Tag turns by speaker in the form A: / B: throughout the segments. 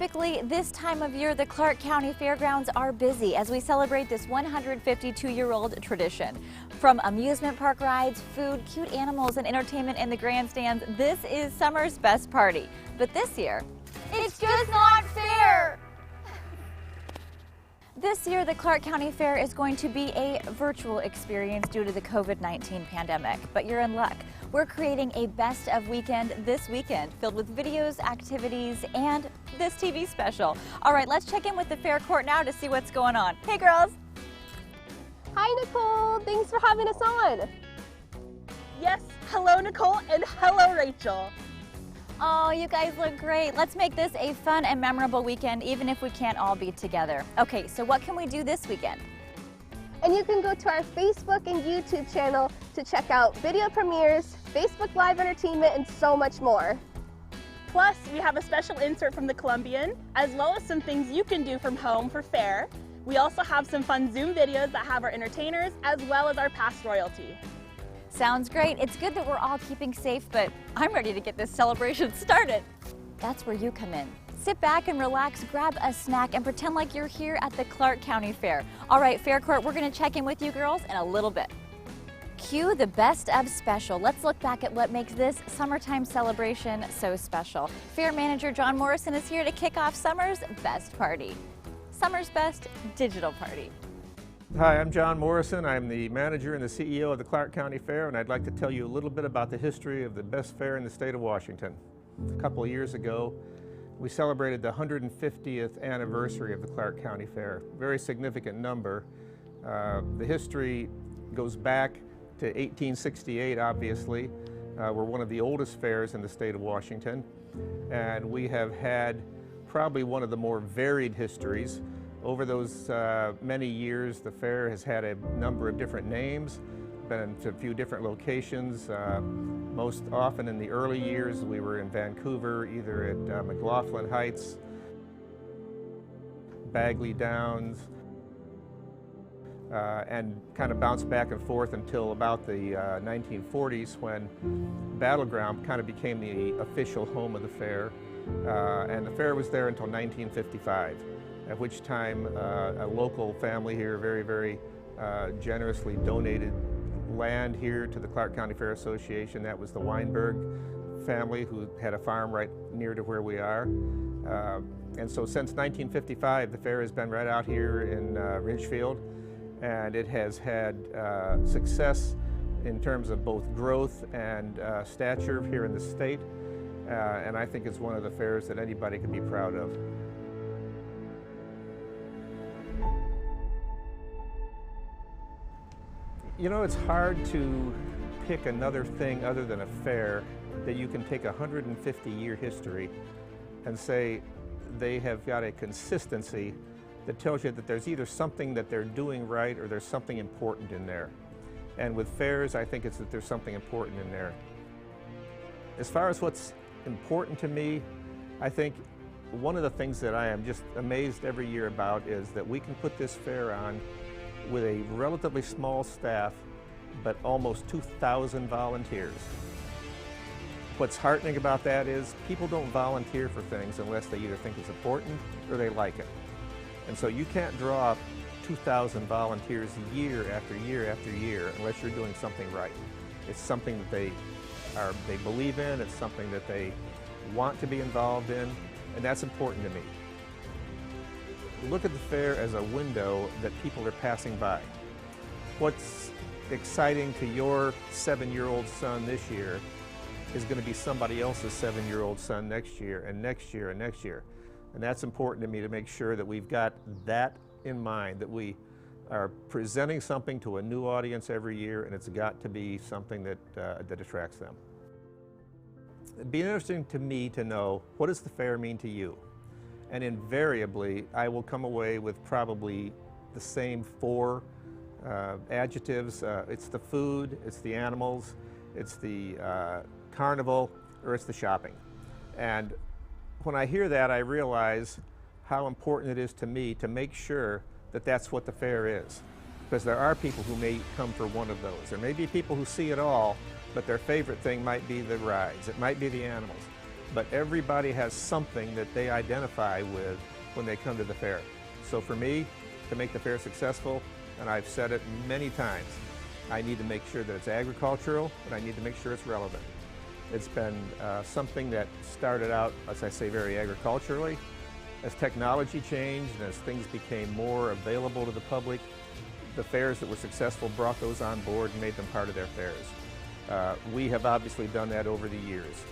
A: Typically, this time of year, the Clark County Fairgrounds are busy as we celebrate this 152-year-old tradition. From amusement park rides, food, cute animals, and entertainment in the grandstands, this is summer's best party. But this year, it's just not fair! This year, the Clark County Fair is going to be a virtual experience due to the COVID-19 pandemic, but you're in luck. We're creating a best of weekend this weekend filled with videos, activities, and this TV special. All right, let's check in with the Fair Court now to see what's going on. Hey, girls.
B: Hi, Nicole. Thanks for having us on.
C: Yes, hello, Nicole, and hello, Rachel.
A: Oh, you guys look great. Let's make this a fun and memorable weekend, even if we can't all be together. Okay, so what can we do this weekend?
B: And you can go to our Facebook and YouTube channel to check out video premieres, Facebook Live entertainment, and so much more.
C: Plus, we have a special insert from the Columbian, as well as some things you can do from home for fair. We also have some fun Zoom videos that have our entertainers, as well as our past royalty.
A: Sounds great. It's good that we're all keeping safe, but I'm ready to get this celebration started. That's where you come in. Sit back and relax, grab a snack, and pretend like you're here at the Clark County Fair. All right, Fair Court, we're going to check in with you girls in a little bit. Cue the best of special. Let's look back at what makes this summertime celebration so special. Fair Manager John Morrison is here to kick off summer's best party. Summer's best digital party.
D: Hi, I'm John Morrison. I'm the manager and the CEO of the Clark County Fair, and I'd like to tell you a little bit about the history of the best fair in the state of Washington. A couple of years ago, we celebrated the 150th anniversary of the Clark County Fair. Very significant number. The history goes back to 1868, obviously. We're one of the oldest fairs in the state of Washington, and we have had probably one of the more varied histories. Over those many years, the fair has had a number of different names, been to a few different locations. Most often in the early years, we were in Vancouver, either at McLaughlin Heights, Bagley Downs, and kind of bounced back and forth until about the 1940s, when Battleground kind of became the official home of the fair. And the fair was there until 1955. At which time a local family here very generously donated land here to the Clark County Fair Association. That was the Weinberg family, who had a farm right near to where we are. And so since 1955, the fair has been right out here in Ridgefield, and it has had success in terms of both growth and stature here in the state. And I think it's one of the fairs that anybody can be proud of. You know, it's hard to pick another thing other than a fair that you can take a 150-year history and say they have got a consistency that tells you that there's either something that they're doing right or there's something important in there. And with fairs, I think it's that there's something important in there. As far as what's important to me, I think one of the things that I am just amazed every year about is that we can put this fair on with a relatively small staff, but almost 2,000 volunteers. What's heartening about that is people don't volunteer for things unless they either think it's important or they like it. And so you can't draw 2,000 volunteers year after year after year unless you're doing something right. It's something that they believe in, it's something that they want to be involved in, and that's important to me. Look at the fair as a window that people are passing by. What's exciting to your 7-year-old son this year is going to be somebody else's 7-year-old son next year and next year and next year. And that's important to me, to make sure that we've got that in mind, that we are presenting something to a new audience every year, and it's got to be something that attracts them. It'd be interesting to me to know, what does the fair mean to you? And invariably, I will come away with probably the same 4 adjectives. It's the food, it's the animals, it's the carnival, or it's the shopping. And when I hear that, I realize how important it is to me to make sure that that's what the fair is. Because there are people who may come for one of those. There may be people who see it all, but their favorite thing might be the rides, it might be the animals. but everybody has something that they identify with when they come to the fair. So for me, to make the fair successful, and I've said it many times, I need to make sure that it's agricultural, and I need to make sure it's relevant. It's been something that started out, as I say, very agriculturally. As technology changed and as things became more available to the public, the fairs that were successful brought those on board and made them part of their fairs. We have obviously done that over the years.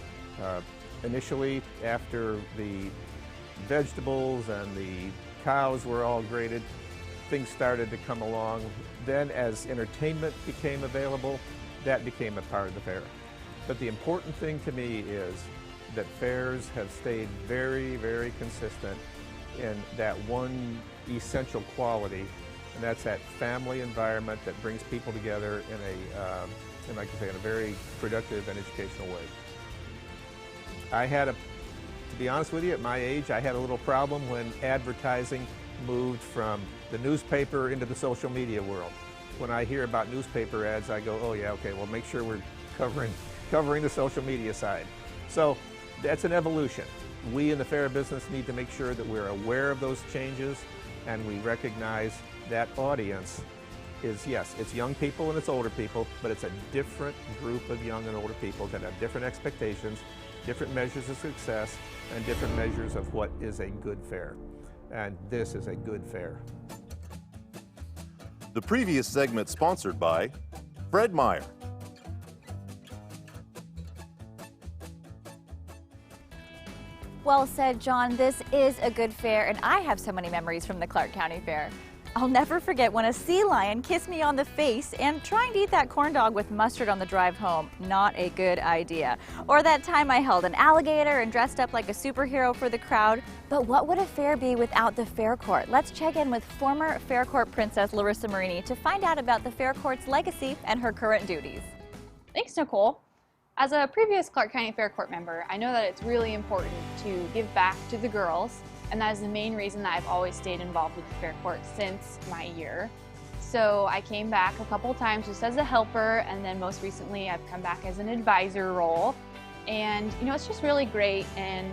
D: Initially, after the vegetables and the cows were all graded, things started to come along. Then as entertainment became available, that became a part of the fair. But the important thing to me is that fairs have stayed very, very consistent in that one essential quality, and that's that family environment that brings people together in like I say, in a very productive and educational way. To be honest with you, at my age, I had a little problem when advertising moved from the newspaper into the social media world. When I hear about newspaper ads, I go, oh yeah, okay, well make sure we're covering the social media side. So that's an evolution. We in the fair business need to make sure that we're aware of those changes and we recognize that audience is, yes, it's young people and it's older people, but it's a different group of young and older people that have different expectations, different measures of success, and different measures of what is a good fair. And this is a good fair.
E: The previous segment sponsored by Fred Meyer.
A: Well said, John. This is a good fair, and I have so many memories from the Clark County Fair. I'll never forget when a sea lion kissed me on the face and trying to eat that corn dog with mustard on the drive home. Not a good idea. Or that time I held an alligator and dressed up like a superhero for the crowd. But what would a fair be without the Fair Court? Let's check in with former Fair Court Princess Larissa Marini to find out about the Fair Court's legacy and her current duties.
F: Thanks, Nicole. As a previous Clark County Fair Court member, I know that it's really important to give back to the girls, and that is the main reason that I've always stayed involved with the Fair Court since my year. So I came back a couple times just as a helper, and then most recently I've come back as an advisor role. And you know, it's just really great, and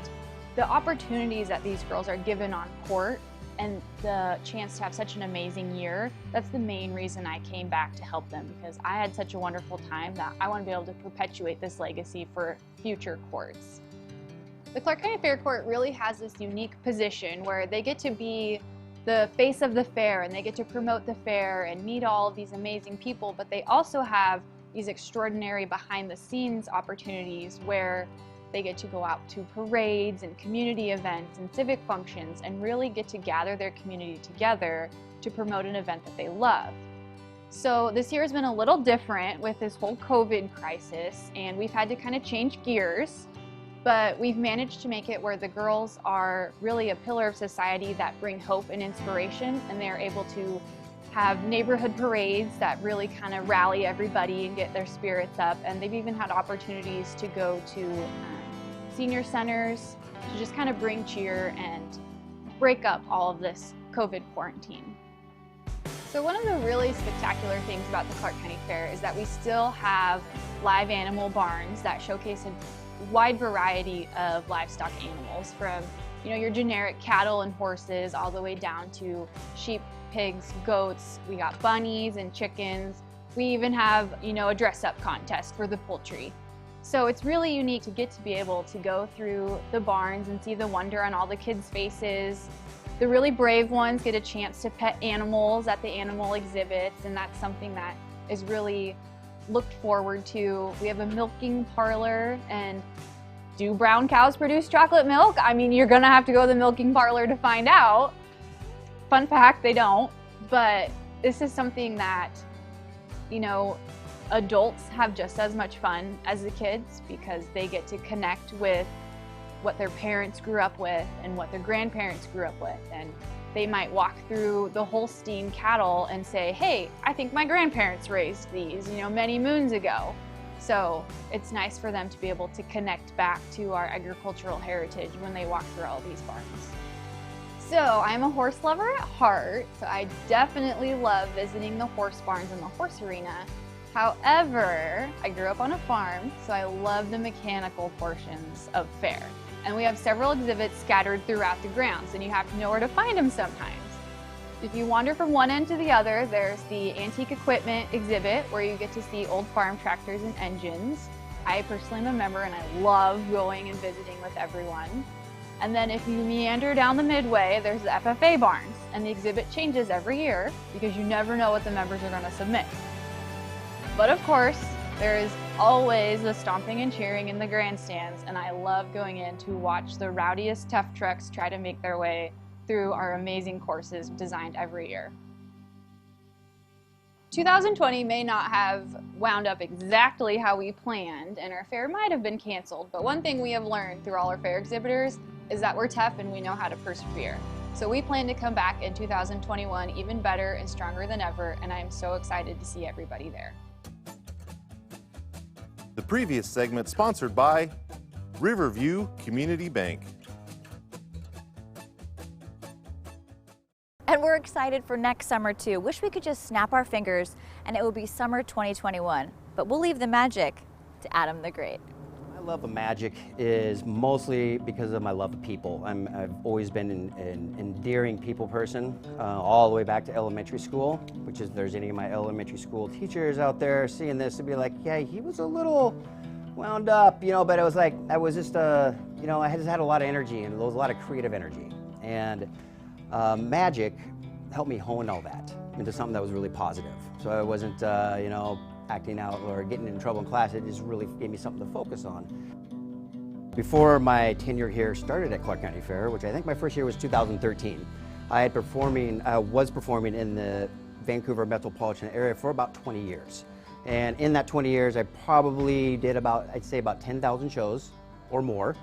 F: the opportunities that these girls are given on court and the chance to have such an amazing year, that's the main reason I came back to help them, because I had such a wonderful time that I want to be able to perpetuate this legacy for future courts. The Clark County Fair Court really has this unique position where they get to be the face of the fair and they get to promote the fair and meet all of these amazing people, but they also have these extraordinary behind the scenes opportunities where they get to go out to parades and community events and civic functions and really get to gather their community together to promote an event that they love. So this year has been a little different with this whole COVID crisis, and we've had to kind of change gears, but we've managed to make it where the girls are really a pillar of society that bring hope and inspiration, and they're able to have neighborhood parades that really kind of rally everybody and get their spirits up, and they've even had opportunities to go to senior centers to just kind of bring cheer and break up all of this COVID quarantine. So one of the really spectacular things about the Clark County Fair is that we still have live animal barns that showcase a wide variety of livestock animals, from your generic cattle and horses all the way down to sheep, pigs, goats. We got bunnies and chickens. We even have a dress-up contest for the poultry. So it's really unique to get to be able to go through the barns and see the wonder on all the kids' faces. The really brave ones get a chance to pet animals at the animal exhibits, and that's something that is really looked forward to. We have a milking parlor, and do brown cows produce chocolate milk? I mean, you're gonna have to go to the milking parlor to find out. Fun fact, they don't, but this is something that, adults have just as much fun as the kids, because they get to connect with what their parents grew up with and what their grandparents grew up with. And they might walk through the Holstein cattle and say, hey, I think my grandparents raised these, many moons ago. So it's nice for them to be able to connect back to our agricultural heritage when they walk through all these barns. So I'm a horse lover at heart, so I definitely love visiting the horse barns and the horse arena. However, I grew up on a farm, so I love the mechanical portions of fair. And we have several exhibits scattered throughout the grounds, and you have to know where to find them sometimes. If you wander from one end to the other, there's the antique equipment exhibit where you get to see old farm tractors and engines. I personally am a member and I love going and visiting with everyone. And then if you meander down the midway, there's the FFA barns, and the exhibit changes every year because you never know what the members are going to submit. But of course, there is always the stomping and cheering in the grandstands, and I love going in to watch the rowdiest tough trucks try to make their way through our amazing courses designed every year. 2020 may not have wound up exactly how we planned, and our fair might have been canceled, but one thing we have learned through all our fair exhibitors is that we're tough and we know how to persevere. So we plan to come back in 2021 even better and stronger than ever, and I am so excited to see everybody there.
E: The previous segment sponsored by Riverview Community Bank.
A: And we're excited for next summer too. Wish we could just snap our fingers and it would be summer 2021. But we'll leave the magic to Adam the Great.
G: My love of magic is mostly because of my love of people. I've always been an endearing people person, all the way back to elementary school, which is, if there's any of my elementary school teachers out there seeing this, to be like, yeah, he was a little wound up, you know, but it was like, I was just, you know, I just had a lot of energy, and there was a lot of creative energy. And magic helped me hone all that into something that was really positive. So I wasn't, you know, acting out or getting in trouble in class. It just really gave me something to focus on. Before my tenure here started at Clark County Fair, which I think my first year was 2013, I was performing in the Vancouver metropolitan area for about 20 years. And in that 20 years, I probably did about, I'd say about 10,000 shows or more.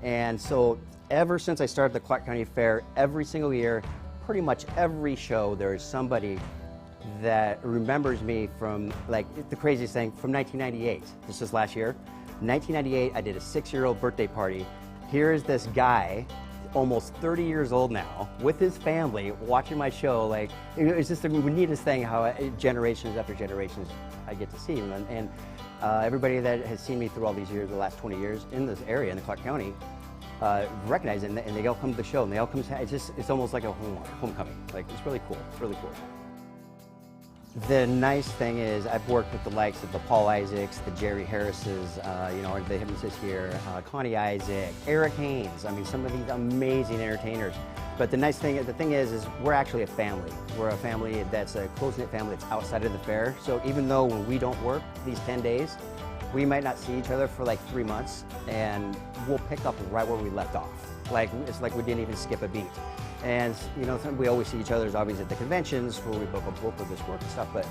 G: And so ever since I started the Clark County Fair, every single year, pretty much every show, there is somebody that remembers me from, like, the craziest thing, from 1998. This was last year. 1998, I did a 6-year-old birthday party. Here's this guy, almost 30 years old now, with his family, watching my show. Like, it's just the neatest thing how generations after generations I get to see him. And everybody that has seen me through all these years, the last 20 years in this area, in the Clark County, recognize it, and they all come to the show, and they all come. It's almost like a homecoming. Like, it's really cool. It's really cool. The nice thing is I've worked with the likes of the Paul Isaacs, the Jerry Harrises, you know, the hypnotist here, Connie Isaac, Eric Haynes. I mean, some of these amazing entertainers. But the thing is we're actually a family. We're a family that's a close-knit family that's outside of the fair. So even though when we don't work these 10 days, we might not see each other for like 3 months, and we'll pick up right where we left off. Like, it's like we didn't even skip a beat. And, you know, we always see each other, obviously, at the conventions where we book with this work and stuff. But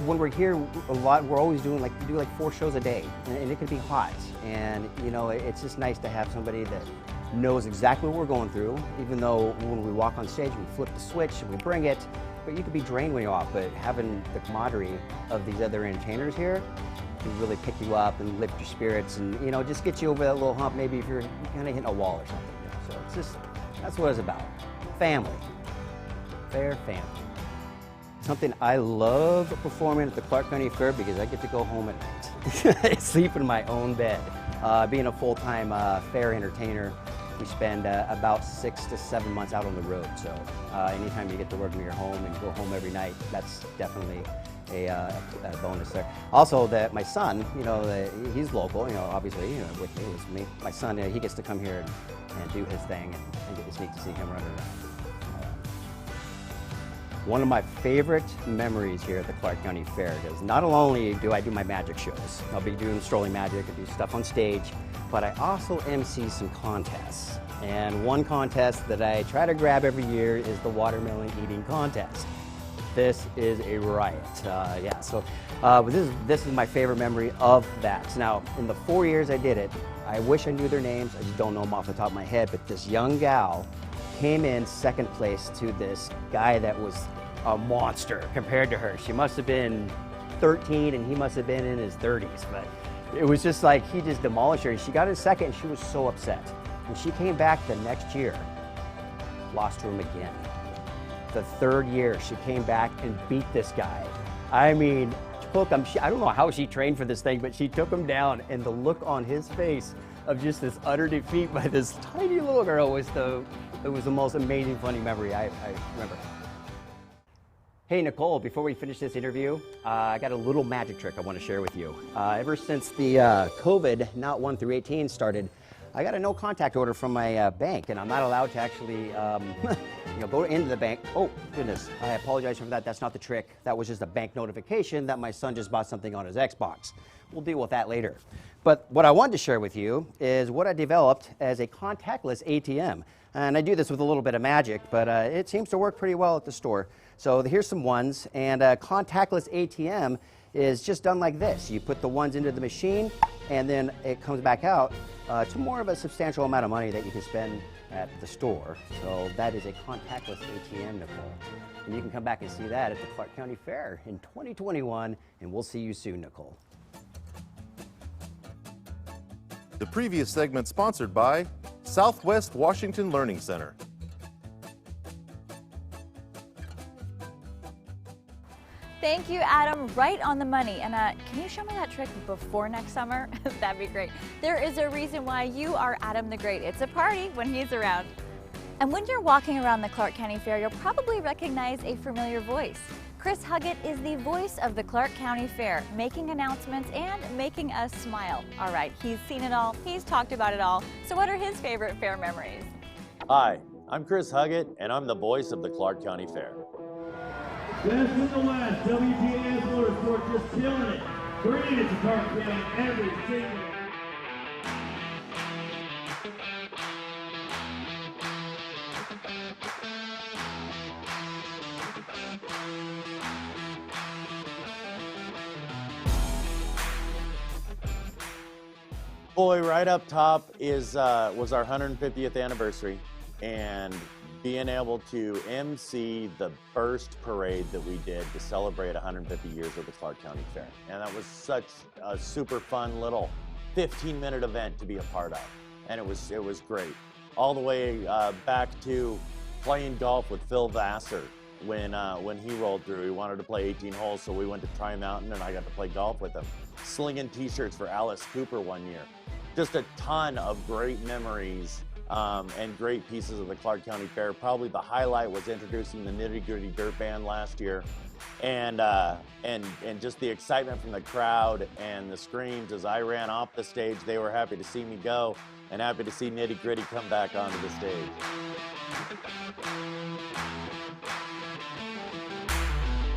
G: when we're here a lot, we're always doing like, we do like 4 shows a day, and it can be hot. And, you know, it's just nice to have somebody that knows exactly what we're going through, even though when we walk on stage, we flip the switch and we bring it. But you could be drained when you're off, but having the camaraderie of these other entertainers here can really pick you up and lift your spirits and, you know, just get you over that little hump, maybe if you're kind of hitting a wall or something. You know? So it's just, that's what it's about. Family. Fair family. Something I love performing at the Clark County Fair because I get to go home at night. Sleep in my own bed. Being a full-time fair entertainer, we spend about 6 to 7 months out on the road. So anytime you get to work in your home and go home every night, that's definitely a bonus there. Also, that my son, you know, he's local, you know, obviously, you know, with me. My son, he gets to come here and do his thing, and it's neat to see him run around. One of my favorite memories here at the Clark County Fair is not only do I do my magic shows, I'll be doing strolling magic and do stuff on stage, but I also MC some contests. And one contest that I try to grab every year is the watermelon eating contest. This is a riot. Yeah, so this is my favorite memory of that. Now, in the 4 years I did it, I wish I knew their names. I just don't know them off the top of my head, but this young gal came in second place to this guy that was a monster compared to her. She must have been 13 and he must have been in his 30s, but it was just like he just demolished her. She got in second and she was so upset. And she came back the next year, lost to him again. The 3rd year, she came back and beat this guy. I mean, took him, I don't know how she trained for this thing, but she took him down, and the look on his face of just this utter defeat by this tiny little girl was the most amazing, funny memory I remember. Hey Nicole, before we finish this interview, I got a little magic trick I want to share with you. Ever since the COVID, not 1 through 18 started, I got a no contact order from my bank, and I'm not allowed to actually go into the bank. Oh goodness, I apologize for that. That's not the trick. That was just a bank notification that my son just bought something on his Xbox. We'll deal with that later. But what I wanted to share with you is what I developed as a contactless ATM. And I do this with a little bit of magic, but it seems to work pretty well at the store. So here's some ones, and a contactless ATM is just done like this. You put the ones into the machine, and then it comes back out to more of a substantial amount of money that you can spend at the store. So that is a contactless ATM, Nicole. And you can come back and see that at the Clark County Fair in 2021, and we'll see you soon, Nicole.
E: The previous segment sponsored by Southwest Washington Learning Center.
A: Thank you, Adam. Right on the money. And can you show me that trick before next summer? That'd be great. There is a reason why you are Adam the Great. It's a party when he's around. And when you're walking around the Clark County Fair, you'll probably recognize a familiar voice. Chris Huggett is the voice of the Clark County Fair, making announcements and making us smile. All right, he's seen it all, he's talked about it all. So what are his favorite fair memories?
H: Hi, I'm Chris Huggett, and I'm the voice of the Clark County Fair.
I: Best in the West, WGAS Motorsport just killing it. Bringing it to Clark County every single day.
H: Boy, right up top was our 150th anniversary, and being able to MC the first parade that we did to celebrate 150 years of the Clark County Fair. And that was such a super fun little 15-minute event to be a part of. And it was great. All the way back to playing golf with Phil Vassar when he rolled through. He wanted to play 18 holes, so we went to Tri-Mountain and I got to play golf with him. Slinging t-shirts for Alice Cooper one year. Just a ton of great memories and great pieces of the Clark County Fair. Probably the highlight was introducing the Nitty Gritty Dirt Band last year, and just the excitement from the crowd and the screams as I ran off the stage. They were happy to see me go and happy to see Nitty Gritty come back onto the stage.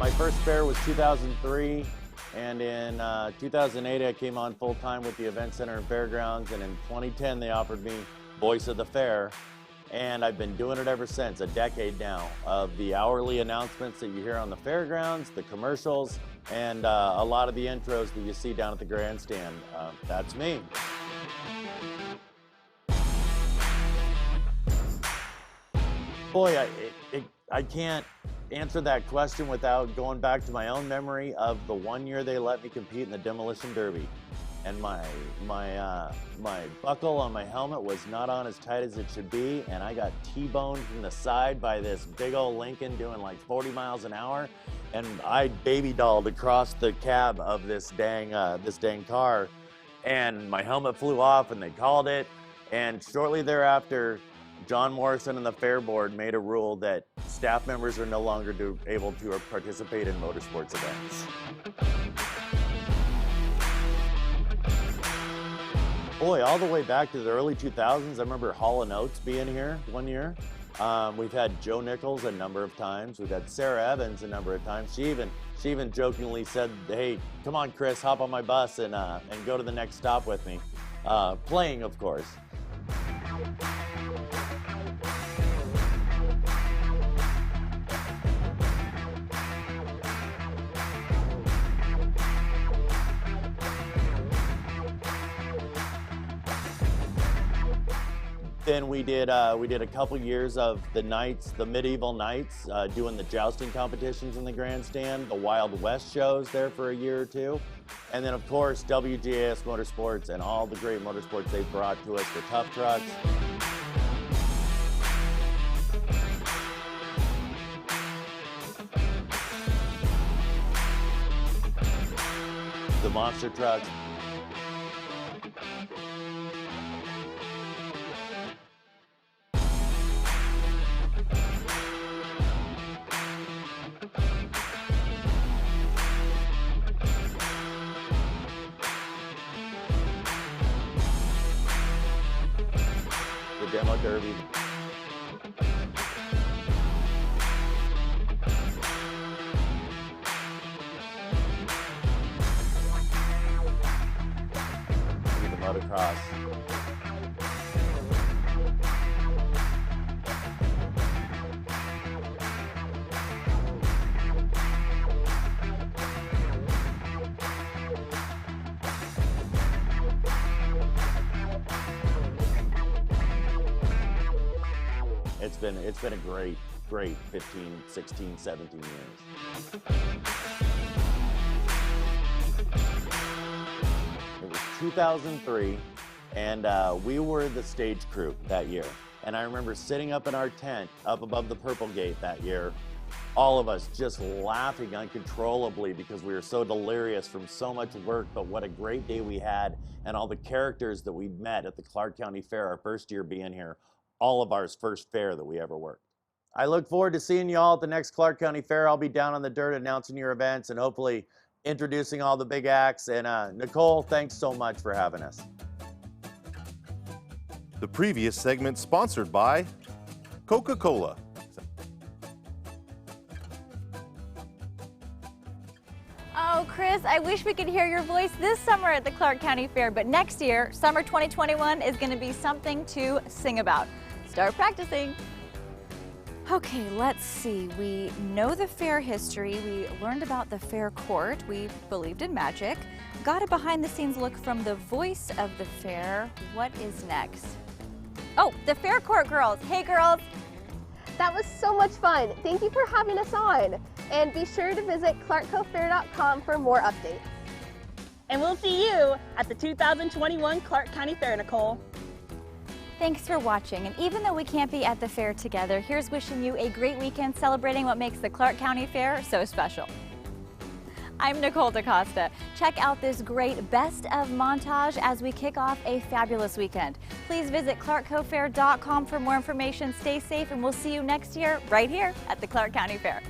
H: My first fair was 2003. And in 2008, I came on full-time with the Event Center and Fairgrounds, and in 2010, they offered me Voice of the Fair, and I've been doing it ever since, a decade now, of the hourly announcements that you hear on the fairgrounds, the commercials, and a lot of the intros that you see down at the grandstand. That's me. Boy, I can't answer that question without going back to my own memory of the one year they let me compete in the Demolition Derby, and my buckle on my helmet was not on as tight as it should be, and I got T-boned from the side by this big old Lincoln doing like 40 miles an hour, and I baby dolled across the cab of this dang car, and my helmet flew off, and they called it, and shortly thereafter, John Morrison and the Fair Board made a rule that staff members are no longer able to participate in motorsports events. Boy, all the way back to the early 2000s, I remember Hall & Oates being here one year. We've had Joe Nichols a number of times. We've had Sarah Evans a number of times. She even jokingly said, "Hey, come on, Chris, hop on my bus and go to the next stop with me." Playing, of course. Then we did a couple years of the nights, the medieval nights, doing the jousting competitions in the grandstand, the Wild West shows there for a year or two, and then of course WGAS Motorsports and all the great motorsports they brought to us for Tough Trucks. The monster trucks. demo derby. The motocross. It's been a great 15, 16, 17 years. It was 2003, and we were the stage crew that year. And I remember sitting up in our tent up above the Purple Gate that year, all of us just laughing uncontrollably because we were so delirious from so much work, but what a great day we had, and all the characters that we'd met at the Clark County Fair, our first year being here, all of ours first fair that we ever worked. I look forward to seeing you all at the next Clark County Fair. I'll be down on the dirt announcing your events and hopefully introducing all the big acts. And Nicole, thanks so much for having us.
E: The previous segment sponsored by Coca-Cola.
A: Oh, Chris, I wish we could hear your voice this summer at the Clark County Fair, but next year, summer 2021, is going to be something to sing about. Start practicing. Okay, let's see. We know the fair history. We learned about the fair court. We believed in magic. Got a behind-the-scenes look from the voice of the fair. What is next? Oh, the fair court girls. Hey, girls.
B: That was so much fun. Thank you for having us on. And be sure to visit clarkcofair.com for more updates.
C: And we'll see you at the 2021 Clark County Fair, Nicole.
A: Thanks for watching, and even though we can't be at the fair together, here's wishing you a great weekend celebrating what makes the Clark County Fair so special. I'm Nicole DaCosta. Check out this great best of montage as we kick off a fabulous weekend. Please visit clarkcofair.com for more information. Stay safe, and we'll see you next year right here at the Clark County Fair.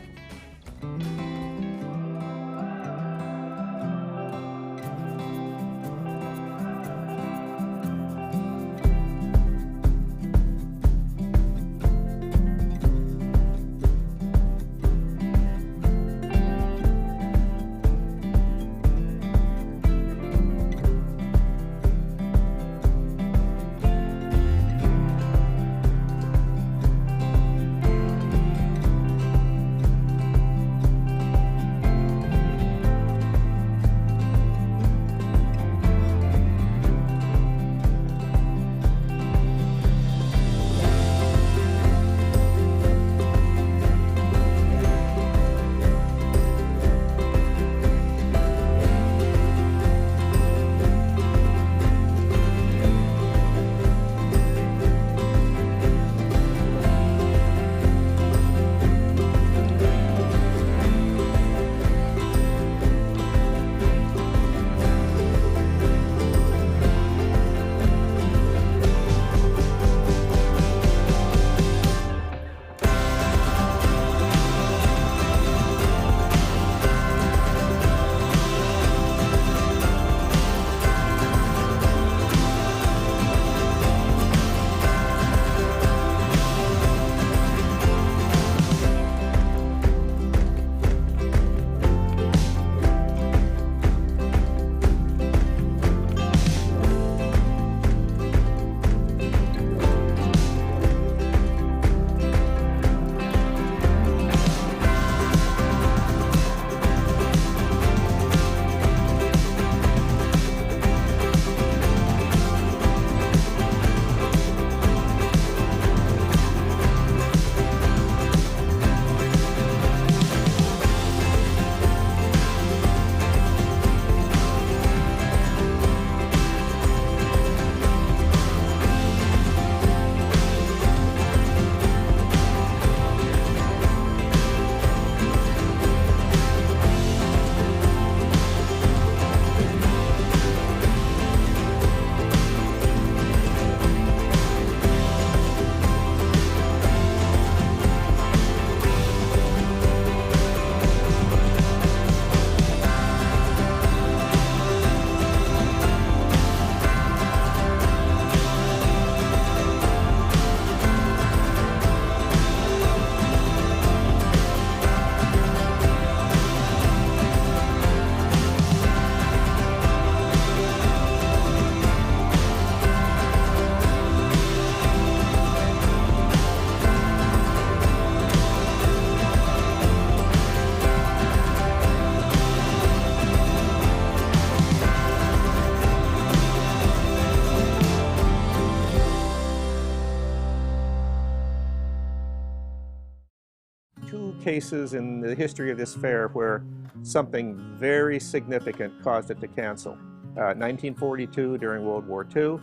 D: cases in the history of this fair where something very significant caused it to cancel. 1942 during World War II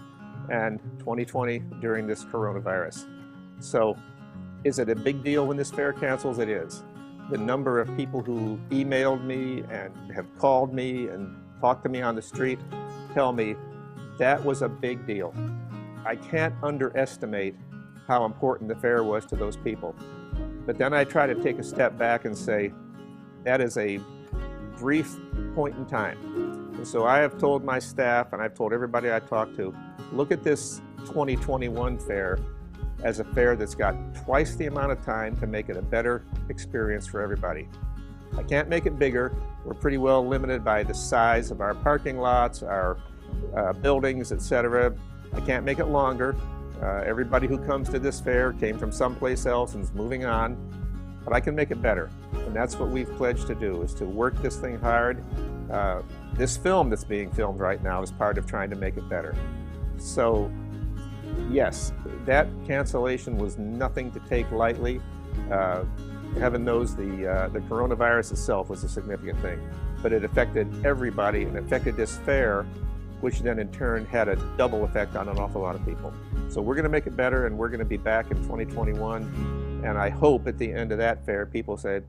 D: and 2020 during this coronavirus. So is it a big deal when this fair cancels? It is. The number of people who emailed me and have called me and talked to me on the street tell me that was a big deal. I can't underestimate how important the fair was to those people. But then I try to take a step back and say, that is a brief point in time. And so I have told my staff, and I've told everybody I talk to, look at this 2021 fair as a fair that's got twice the amount of time to make it a better experience for everybody. I can't make it bigger. We're pretty well limited by the size of our parking lots, our buildings, etc. I can't make it longer. Everybody who comes to this fair came from someplace else and is moving on, but I can make it better. And that's what we've pledged to do, is to work this thing hard. This film that's being filmed right now is part of trying to make it better. So yes, that cancellation was nothing to take lightly. Heaven knows the coronavirus itself was a significant thing, but it affected everybody and affected this fair, which then in turn had a double effect on an awful lot of people. So we're gonna make it better, and we're gonna be back in 2021. And I hope at the end of that fair, people said,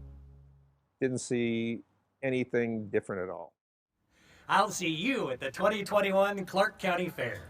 D: didn't see anything different at all.
J: I'll see you at the 2021 Clark County Fair.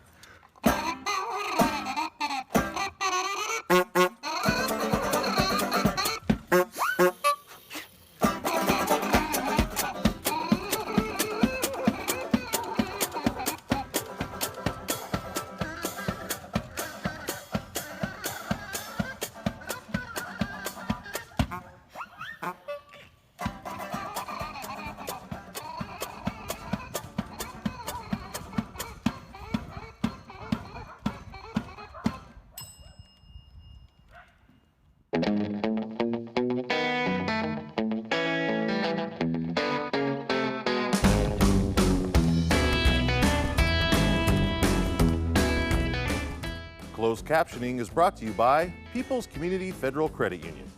E: Closed captioning is brought to you by People's Community Federal Credit Union.